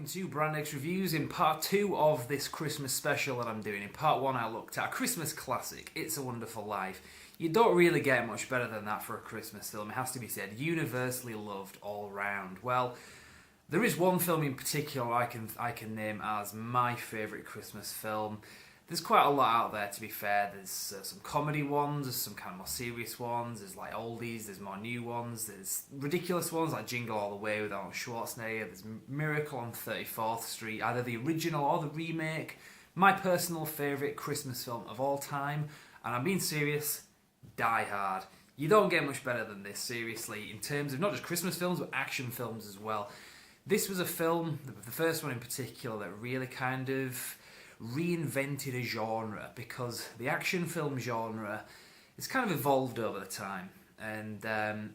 to Brand X Reviews in part 2 of this Christmas special that I'm doing. In part 1 I looked at a Christmas classic, It's a Wonderful Life. You don't really get much better than that for a Christmas film, it has to be said. Universally loved all round. Well, there is one film in particular I can name as my favourite Christmas film. There's quite a lot out there, to be fair. There's some comedy ones, there's some kind of more serious ones, there's like oldies, there's more new ones, there's ridiculous ones like Jingle All the Way with Arnold Schwarzenegger, there's Miracle on 34th Street, either the original or the remake. My personal favourite Christmas film of all time, and I'm being serious, Die Hard. You don't get much better than this, seriously, in terms of not just Christmas films, but action films as well. This was a film, the first one in particular, that really kind of reinvented a genre, because the action film genre has kind of evolved over the time, and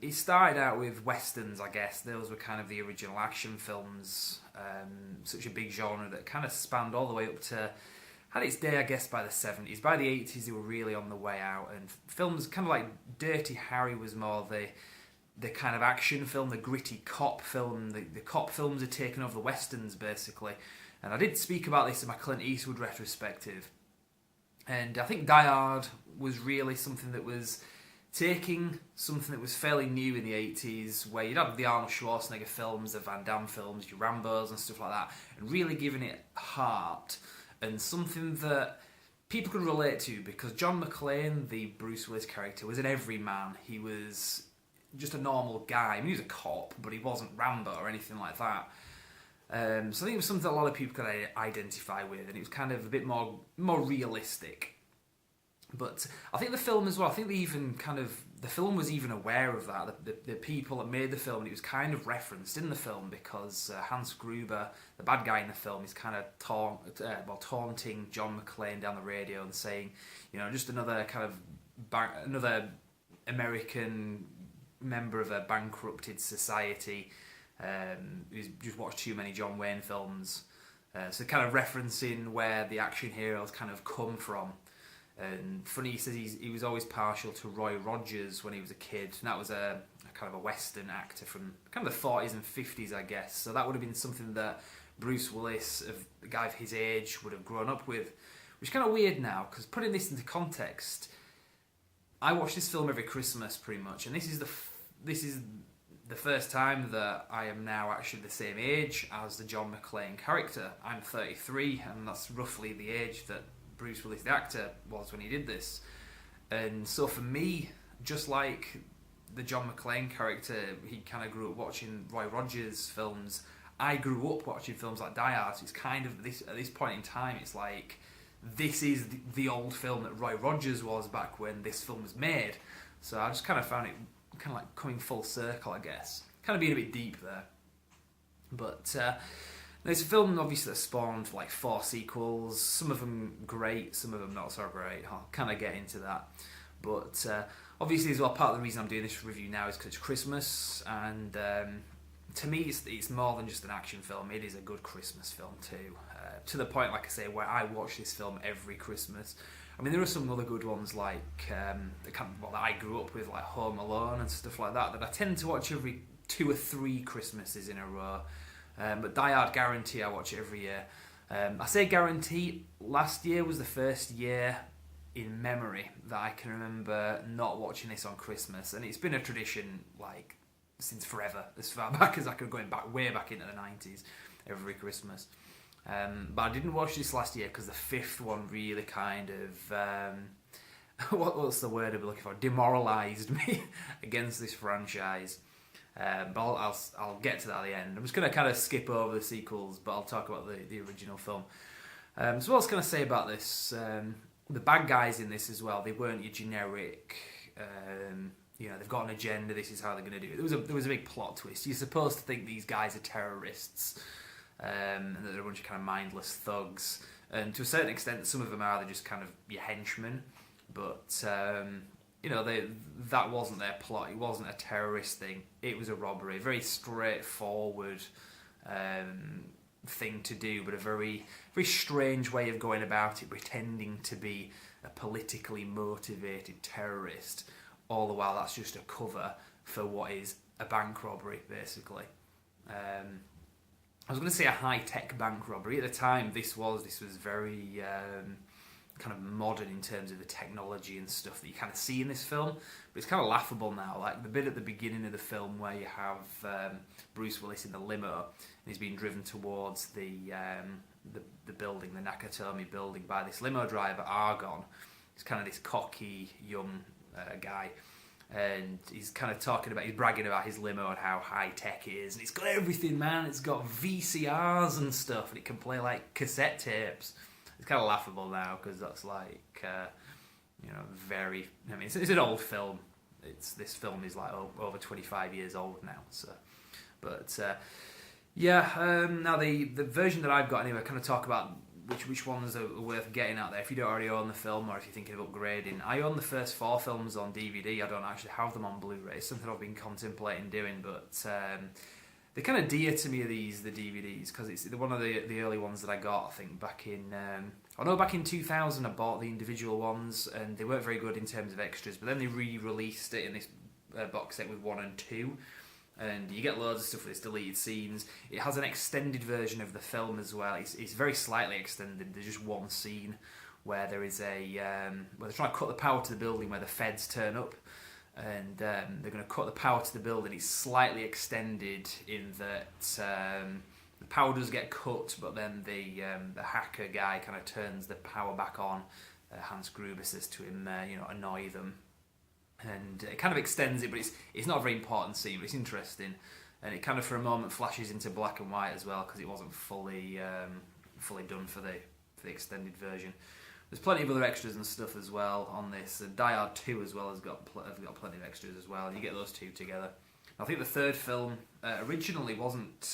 it started out with westerns, I guess. Those were kind of the original action films, such a big genre that kind of spanned all the way up to, had its day I guess by the 70s. By the 80s they were really on the way out, and films kind of like Dirty Harry was more the kind of action film, the gritty cop film. The cop films had taken over the westerns basically. And I did speak about this in my Clint Eastwood retrospective. And I think Die Hard was really something that was taking something that was fairly new in the 80s, where you'd have the Arnold Schwarzenegger films, the Van Damme films, your Rambos and stuff like that, and really giving it heart and something that people could relate to, because John McClane, the Bruce Willis character, was an everyman. He was just a normal guy. I mean, he was a cop, but he wasn't Rambo or anything like that. So I think it was something that a lot of people could identify with, and it was kind of a bit more realistic. But I think the film as well, I think the film was even aware of that. The people that made the film, and it was kind of referenced in the film, because Hans Gruber, the bad guy in the film, is kind of taunting John McClane down the radio and saying, you know, just another kind of another American member of a bankrupted society who's just watched too many John Wayne films. So kind of referencing where the action heroes kind of come from. And funny, he says he was always partial to Roy Rogers when he was a kid, and that was a kind of a Western actor from kind of the 40s and 50s, I guess. So that would have been something that Bruce Willis, a guy of his age, would have grown up with, which is kind of weird now, because putting this into context, I watch this film every Christmas pretty much, and this is the first time that I am now actually the same age as the John McClane character. I'm 33, and that's roughly the age that Bruce Willis, the actor, was when he did this. And so for me, just like the John McClane character, he kind of grew up watching Roy Rogers films. I grew up watching films like Die Hard. So it's kind of at this point in time, it's like this is the old film that Roy Rogers was back when this film was made. So I just kind of found it kind of like coming full circle, I guess. Kind of being a bit deep there. But there's a film obviously that spawned like 4 sequels, some of them great, some of them not so great. I'll kind of get into that. But obviously as well, part of the reason I'm doing this review now is because it's Christmas, and to me it's more than just an action film. It is a good Christmas film too, to the point, like I say, where I watch this film every Christmas. I mean, there are some other good ones like that I grew up with, like Home Alone and stuff like that I tend to watch every 2 or 3 Christmases in a row. But Die Hard, guarantee I watch it every year. I say guarantee, last year was the first year in memory that I can remember not watching this on Christmas, and it's been a tradition like since forever, as far back as I could, going back way back into the 90s, every Christmas. But I didn't watch this last year because the 5th one really kind of what's the word I'm looking for? Demoralised me against this franchise. But I'll get to that at the end. I'm just going to kind of skip over the sequels, but I'll talk about the original film. So what else can I say about this? The bad guys in this as well, they weren't your generic, you know, they've got an agenda, this is how they're going to do it. There was a big plot twist. You're supposed to think these guys are terrorists, and that they're a bunch of kind of mindless thugs. And to a certain extent, some of them are, they're just kind of your henchmen. But you know, that wasn't their plot. It wasn't a terrorist thing. It was a robbery. A very straightforward thing to do, but a very, very strange way of going about it, pretending to be a politically motivated terrorist. All the while, that's just a cover for what is a bank robbery, basically. I was going to say a high-tech bank robbery. At the time, this was very kind of modern in terms of the technology and stuff that you kind of see in this film. But it's kind of laughable now. Like the bit at the beginning of the film where you have Bruce Willis in the limo and he's being driven towards the building, the Nakatomi building, by this limo driver, Argon. He's kind of this cocky young guy. And he's kind of he's bragging about his limo and how high tech it is. And it's got everything, man. It's got VCRs and stuff, and it can play like cassette tapes. It's kind of laughable now because that's like, very. I mean, it's an old film. This film is like over 25 years old now. So, but now the version that I've got anyway, kind of talk about which ones are worth getting out there if you don't already own the film or if you're thinking of upgrading. I own the first 4 films on DVD. I don't actually have them on Blu-ray. It's something I've been contemplating doing, but they're kind of dear to me, the DVDs, because it's one of the early ones that I got, I think, back in 2000 I bought the individual ones, and they weren't very good in terms of extras, but then they re-released it in this box set with 1 and 2. And you get loads of stuff with its deleted scenes. It has an extended version of the film as well. It's very slightly extended. There's just one scene where there is where they're trying to cut the power to the building where the feds turn up, and they're going to cut the power to the building. It's slightly extended in that the power does get cut, but then the hacker guy kind of turns the power back on. Hans Gruber says to him, annoy them. And it kind of extends it, but it's not a very important scene, but it's interesting. And it kind of for a moment flashes into black and white as well, because it wasn't fully done for the extended version. There's plenty of other extras and stuff as well on this. And Die Hard 2 as well has got plenty of extras as well. And you get those two together. I think the third film originally wasn't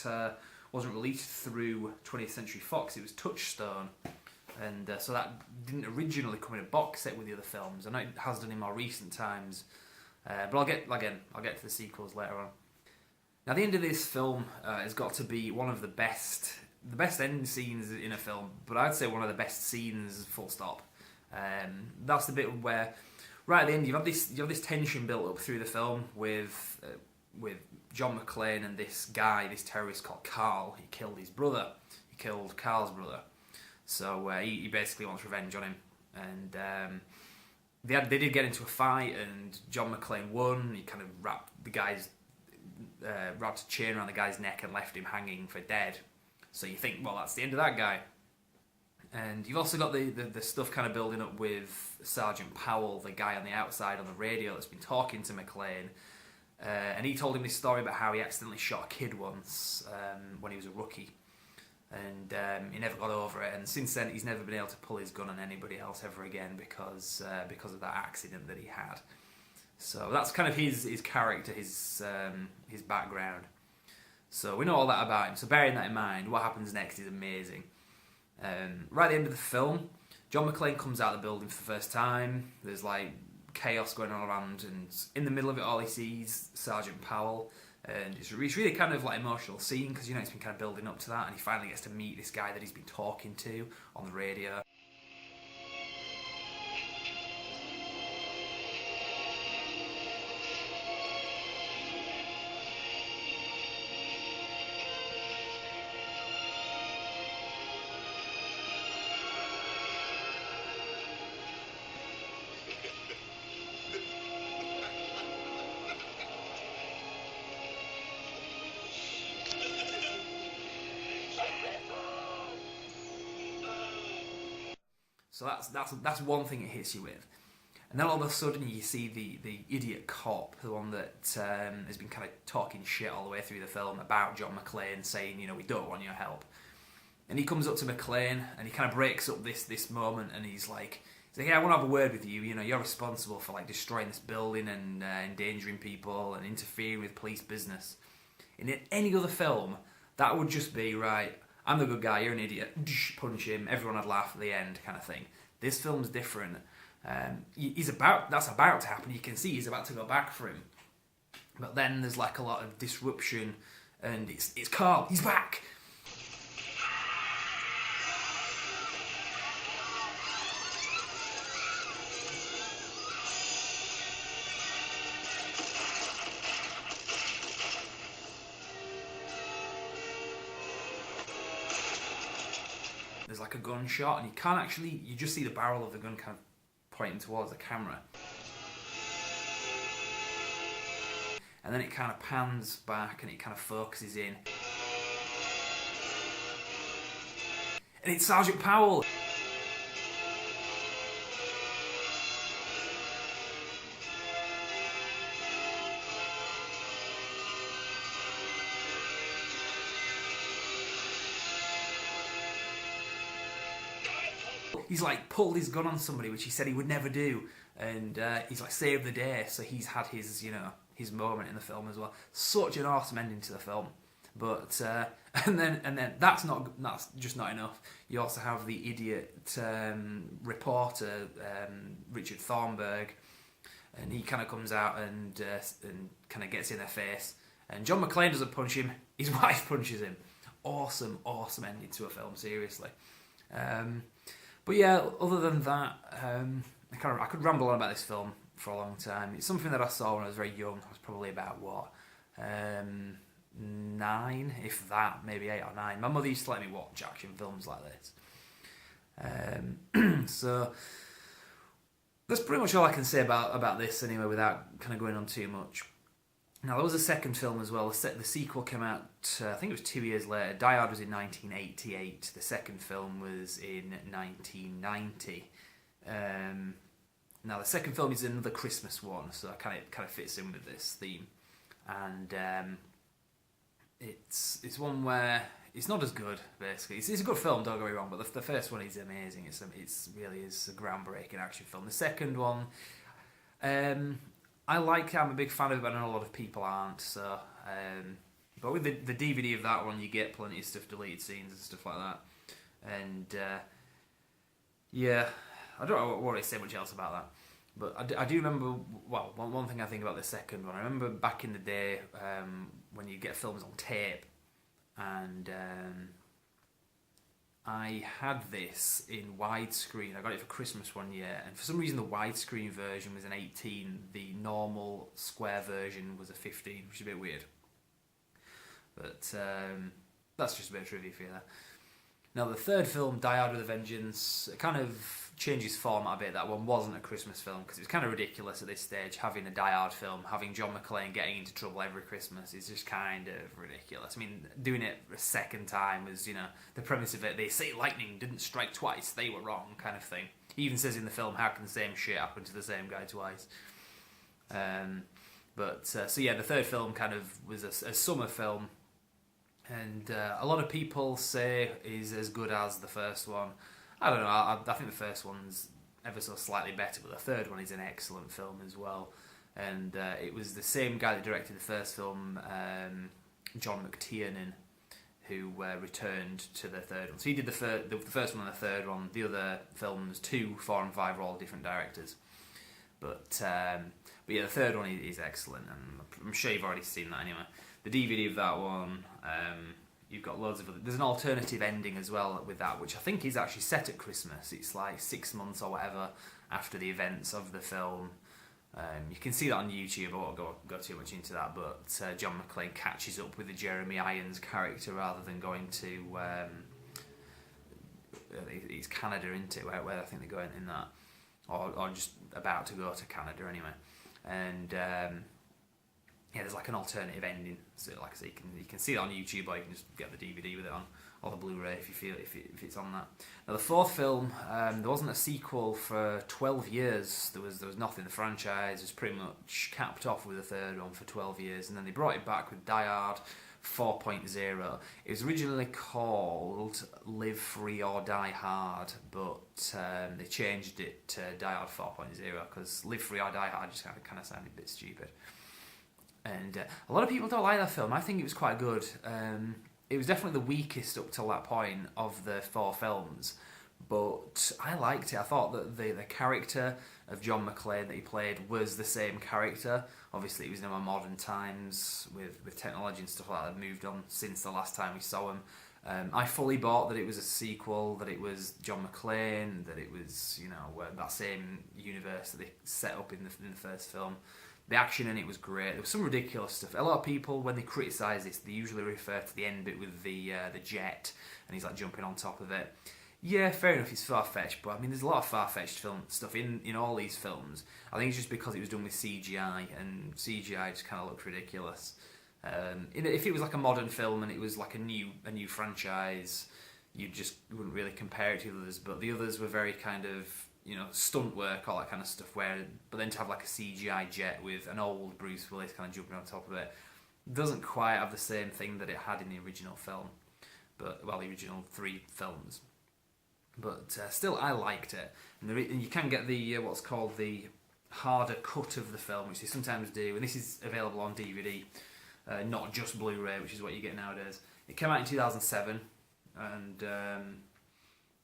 released through 20th Century Fox. It was Touchstone. And so that didn't originally come in a box set with the other films. I know it has done in more recent times, but I'll get to the sequels later on. Now, the end of this film has got to be one of the best end scenes in a film, but I'd say one of the best scenes, full stop. That's the bit where, right at the end, you have this tension built up through the film with John McClane and this terrorist called Carl. He killed his brother. He killed Carl's brother. So he basically wants revenge on him, and they did get into a fight, and John McClane won. He kind of wrapped a chain around the guy's neck and left him hanging for dead. So you think, well, that's the end of that guy. And you've also got the stuff kind of building up with Sergeant Powell, the guy on the outside on the radio that's been talking to McClane. And he told him this story about how he accidentally shot a kid once when he was a rookie. And he never got over it, and since then he's never been able to pull his gun on anybody else ever again because of that accident that he had. So that's kind of his character, his background. So we know all that about him. So bearing that in mind, what happens next is amazing. Right at the end of the film, John McClane comes out of the building for the first time. There's like chaos going on around, and in the middle of it all he sees Sergeant Powell. And it's really kind of like emotional scene because it's been kind of building up to that, and he finally gets to meet this guy that he's been talking to on the radio. So that's one thing it hits you with. And then all of a sudden you see the idiot cop, the one that has been kind of talking shit all the way through the film about John McClane, saying, we don't want your help. And he comes up to McClane and he kind of breaks up this moment, and he's like, yeah, I want to have a word with you. You're responsible for like destroying this building and endangering people and interfering with police business. In any other film, that would just be, right, I'm the good guy, you're an idiot, punch him, everyone would laugh at the end kind of thing. This film's different. That's about to happen. You can see he's about to go back for him. But then there's like a lot of disruption, and it's Carl, he's back! there's like a gunshot, and you just see the barrel of the gun kind of pointing towards the camera. And then it kind of pans back and it kind of focuses in. And it's Sergeant Powell. He's like pulled his gun on somebody, which he said he would never do, and he's like saved the day. So he's had his, his moment in the film as well. Such an awesome ending to the film. But and then that's just not enough. You also have the idiot reporter Richard Thornburg, and he kind of comes out and kind of gets in their face. And John McClane doesn't punch him; his wife punches him. Awesome ending to a film. Seriously. But yeah, other than that, I could ramble on about this film for a long time. It's something that I saw when I was very young. I was probably about 9, if that, maybe 8 or 9. My mother used to let me watch action films like this. So that's pretty much all I can say about this anyway, without kind of going on too much. Now, there was a second film as well. The sequel came out, I think it was 2 years later. Die Hard was in 1988. The second film was in 1990. Now, the second film is another Christmas one, so it kind of fits in with this theme. And it's one where it's not as good, basically. It's a good film, don't get me wrong, but the first one is amazing. It's really is a groundbreaking action film. The second one, I'm a big fan of it, but I know a lot of people aren't. So, but with the DVD of that one, you get plenty of stuff, deleted scenes and stuff like that. And yeah, I don't want to say much else about that. But I do remember, well, one thing I think about the second one. I remember back in the day when you get films on tape, and I had this in widescreen. I got it for Christmas one year, and for some reason the widescreen version was an 18, the normal square version was a 15, which is a bit weird. But that's just a bit of trivia for you there. Now, the third film, Die Hard with a Vengeance, it kind of changes format a bit. That one wasn't a Christmas film because it was kind of ridiculous at this stage, having a Die Hard film, having John McClane getting into trouble every Christmas is just kind of ridiculous. I mean, doing it a second time was, the premise of it, they say lightning didn't strike twice, they were wrong, kind of thing. He even says in the film, how can the same shit happen to the same guy twice? So yeah, the third film kind of was a summer film, and a lot of people say is as good as the first one. I don't know, I think the first one's ever so slightly better, but the third one is an excellent film as well. And it was the same guy that directed the first film, John McTiernan, who returned to the third one. So he did the first one and the third one. The other films, 2, 4 and 5, are all different directors. But yeah, the third one is excellent, and I'm sure you've already seen that anyway. The DVD of that one, you've got loads of other... There's an alternative ending as well with that, which I think is actually set at Christmas. It's like 6 months or whatever after the events of the film. You can see that on YouTube. I won't go too much into that, but John McClane catches up with the Jeremy Irons character rather than going to... it's Canada, isn't it? Where I think they're going in that. Or just about to go to Canada anyway. And... yeah, there's like an alternative ending. So, like I say, you can see it on YouTube, or you can just get the DVD with it on, or the Blu-ray if it's on that. Now, the fourth film, there wasn't a sequel for 12 years. There was nothing. The franchise was pretty much capped off with a third one for 12 years, and then they brought it back with Die Hard 4.0. It was originally called Live Free or Die Hard, but they changed it to Die Hard 4.0 because Live Free or Die Hard just kind of sounded a bit stupid. And a lot of people don't like that film. I think it was quite good. It was definitely the weakest up till that point of the 4 films, but I liked it. I thought that the character of John McClane that he played was the same character. Obviously, it was in our modern times with technology and stuff like that. Moved on since the last time we saw him. I fully bought that it was a sequel, that it was John McClane, that it was that same universe that they set up in the first film. The action in it was great. There was some ridiculous stuff. A lot of people, when they criticise this, they usually refer to the end bit with the jet, and he's like jumping on top of it. Yeah, fair enough. It's far fetched, but I mean, there's a lot of far fetched film stuff in all these films. I think it's just because it was done with CGI, and CGI just kind of looked ridiculous. If it was like a modern film and it was like a new franchise, you just wouldn't really compare it to the others. But the others were very kind of stunt work, all that kind of stuff. But then to have like a CGI jet with an old Bruce Willis kind of jumping on top of it doesn't quite have the same thing that it had in the original film. But the original 3 films. But still, I liked it. And you can get the what's called the harder cut of the film, which they sometimes do. And this is available on DVD, not just Blu-ray, which is what you get nowadays. It came out in 2007, and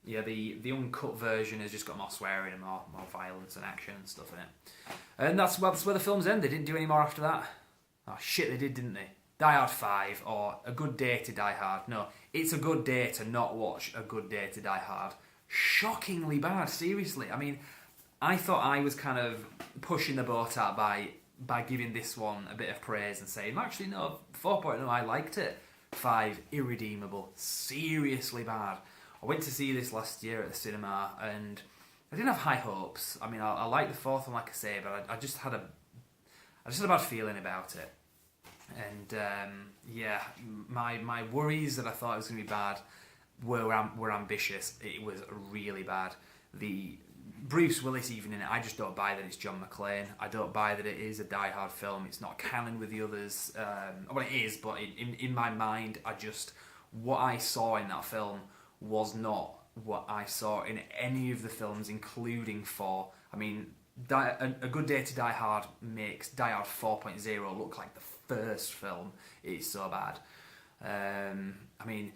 the uncut version has just got more swearing and more violence and action and stuff in it. And that's where the films end. They didn't do any more after that. Oh shit, they did, didn't they? Die Hard 5, or A Good Day to Die Hard. No, it's a good day to not watch A Good Day to Die Hard. Shockingly bad, seriously. I mean, I thought I was kind of pushing the boat out by giving this one a bit of praise and saying, actually, no, 4.0, I liked it. 5, irredeemable. Seriously bad. I went to see this last year at the cinema, and I didn't have high hopes. I mean, I liked the 4th one, like I say, but I just had a bad feeling about it. And my worries that I thought it was going to be bad were ambitious. It was really bad. The Bruce Willis even in it, I just don't buy that it's John McClane. I don't buy that it is a Die Hard film. It's not canon with the others. Well, it is, but in my mind, what I saw in that film was not what I saw in any of the films, including 4. I mean, A Good Day to Die Hard makes Die Hard 4.0 look like the first film. It's so bad. I mean,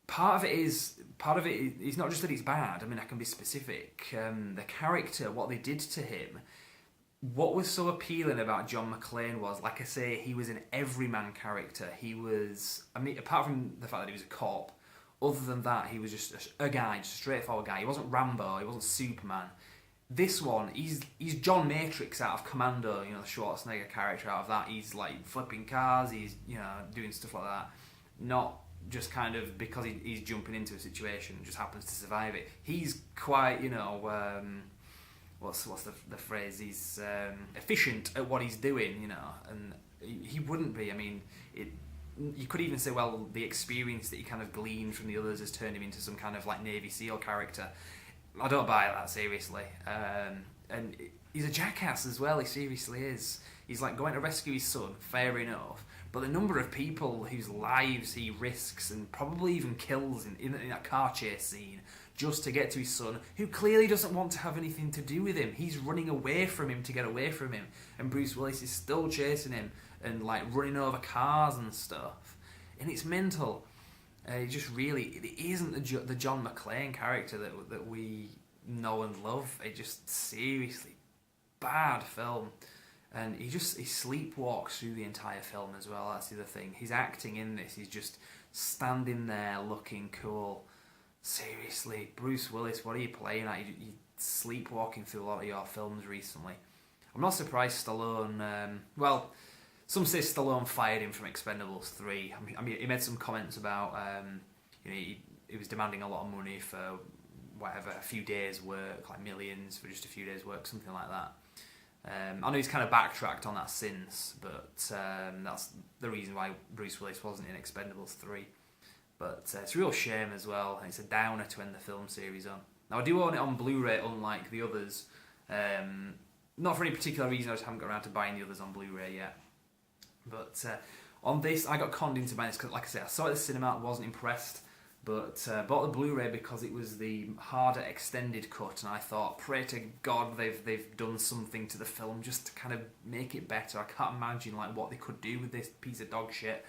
part of it is not just that it's bad. I mean, I can be specific. The character, what they did to him, what was so appealing about John McClane was, like I say, he was an everyman character. He was, I mean, apart from the fact that he was a cop, other than that, he was just a guy, just a straightforward guy. He wasn't Rambo, he wasn't Superman. This one, he's John Matrix out of Commando, the Schwarzenegger character out of that. He's like flipping cars, he's doing stuff like that. Not just kind of because he's jumping into a situation, just happens to survive it. He's quite, what's the phrase? He's efficient at what he's doing, and he wouldn't be. I mean, you could even say, well, the experience that he kind of gleaned from the others has turned him into some kind of like Navy SEAL character. I don't buy that, seriously. And he's a jackass as well, he seriously is. He's like going to rescue his son, fair enough. But the number of people whose lives he risks and probably even kills in a car chase scene just to get to his son, who clearly doesn't want to have anything to do with him. He's running away from him to get away from him. And Bruce Willis is still chasing him and like running over cars and stuff. And it's mental. It isn't the John McClane character that we know and love. It just seriously bad film, and he sleepwalks through the entire film as well. That's the other thing. His acting in this, he's just standing there looking cool. Seriously, Bruce Willis, what are you playing at? You're sleepwalking through a lot of your films recently. I'm not surprised Stallone. Some say Stallone fired him from Expendables 3. I mean, he made some comments about, he was demanding a lot of money for whatever, a few days' work, like millions for just a few days' work, something like that. I know he's kind of backtracked on that since, but that's the reason why Bruce Willis wasn't in Expendables 3. But it's a real shame as well, and it's a downer to end the film series on. Now, I do own it on Blu-ray, unlike the others. Not for any particular reason, I just haven't got around to buying the others on Blu-ray yet. But on this, I got conned into buying this because, like I said, I saw it at the cinema, wasn't impressed, but bought the Blu-ray because it was the harder extended cut, and I thought, pray to God they've done something to the film just to kind of make it better. I can't imagine like what they could do with this piece of dog shit.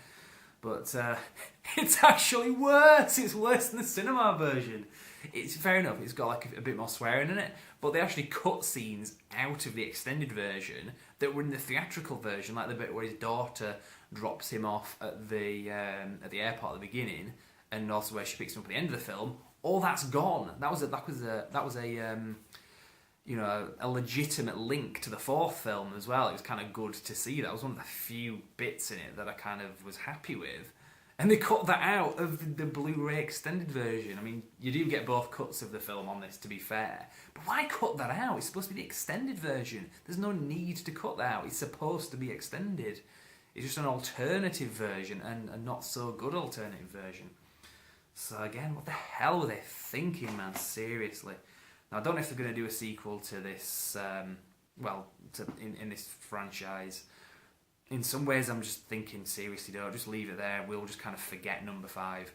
But it's actually worse. It's worse than the cinema version. It's fair enough. It's got like a bit more swearing in it, but they actually cut scenes out of the extended version that were in the theatrical version, like the bit where his daughter drops him off at the airport at the beginning, and also where she picks him up at the end of the film. All that's gone. That was a legitimate link to the 4th film as well. It was kind of good to see that. It was one of the few bits in it that I kind of was happy with. And they cut that out of the Blu-ray extended version. I mean, you do get both cuts of the film on this, to be fair. But why cut that out? It's supposed to be the extended version. There's no need to cut that out. It's supposed to be extended. It's just an alternative version, and a not so good alternative version. So again, what the hell were they thinking, man? Seriously. Now, I don't know if they're going to do a sequel to this, in this franchise. In some ways, I'm just thinking, seriously, don't just leave it there. We'll just kind of forget number 5.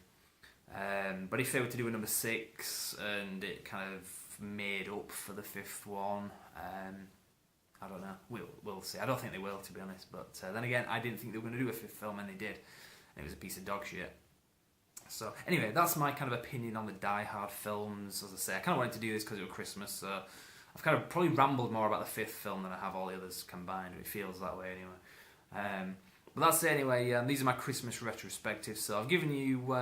But if they were to do a number 6 and it kind of made up for the 5th one, I don't know. We'll see. I don't think they will, to be honest. But then again, I didn't think they were going to do a 5th film, and they did. And it was a piece of dog shit. So anyway, that's my kind of opinion on the Die Hard films. As I say, I kind of wanted to do this because it was Christmas, so I've kind of probably rambled more about the 5th film than I have all the others combined. It feels that way anyway. But that's it anyway. These are my Christmas retrospectives. So I've given you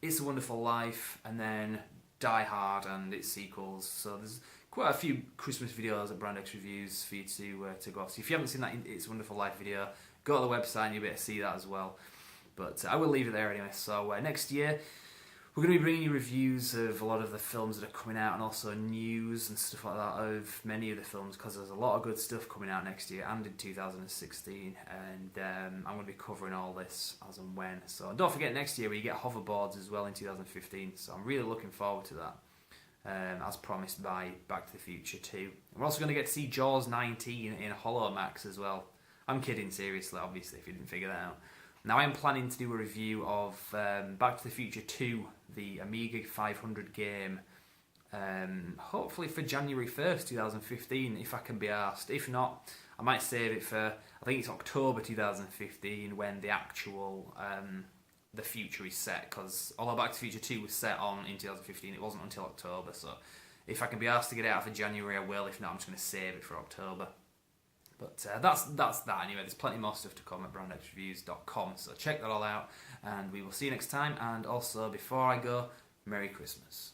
It's a Wonderful Life, and then Die Hard and its sequels. So there's quite a few Christmas videos at Brand X Reviews for you to go off. So if you haven't seen that It's a Wonderful Life video, go to the website and you'll be able to see that as well. But I will leave it there anyway. So next year, we're going to be bringing you reviews of a lot of the films that are coming out, and also news and stuff like that of many of the films, because there's a lot of good stuff coming out next year and in 2016. And I'm going to be covering all this as and when. So don't forget, next year we get hoverboards as well in 2015. So I'm really looking forward to that. As promised by Back to the Future 2. We're also going to get to see Jaws 19 in Holomax as well. I'm kidding, seriously, obviously, if you didn't figure that out. Now I'm planning to do a review of Back to the Future 2, the Amiga 500 game, hopefully for January 1st, 2015, if I can be asked. If not, I might save it for, I think it's October 2015, when the actual, the future is set, because although Back to the Future 2 was set in 2015, it wasn't until October, so if I can be asked to get it out for January, I will. If not, I'm just going to save it for October. But that's that anyway. There's plenty more stuff to come at brandxreviews.com, so check that all out, and we will see you next time. And also, before I go, Merry Christmas.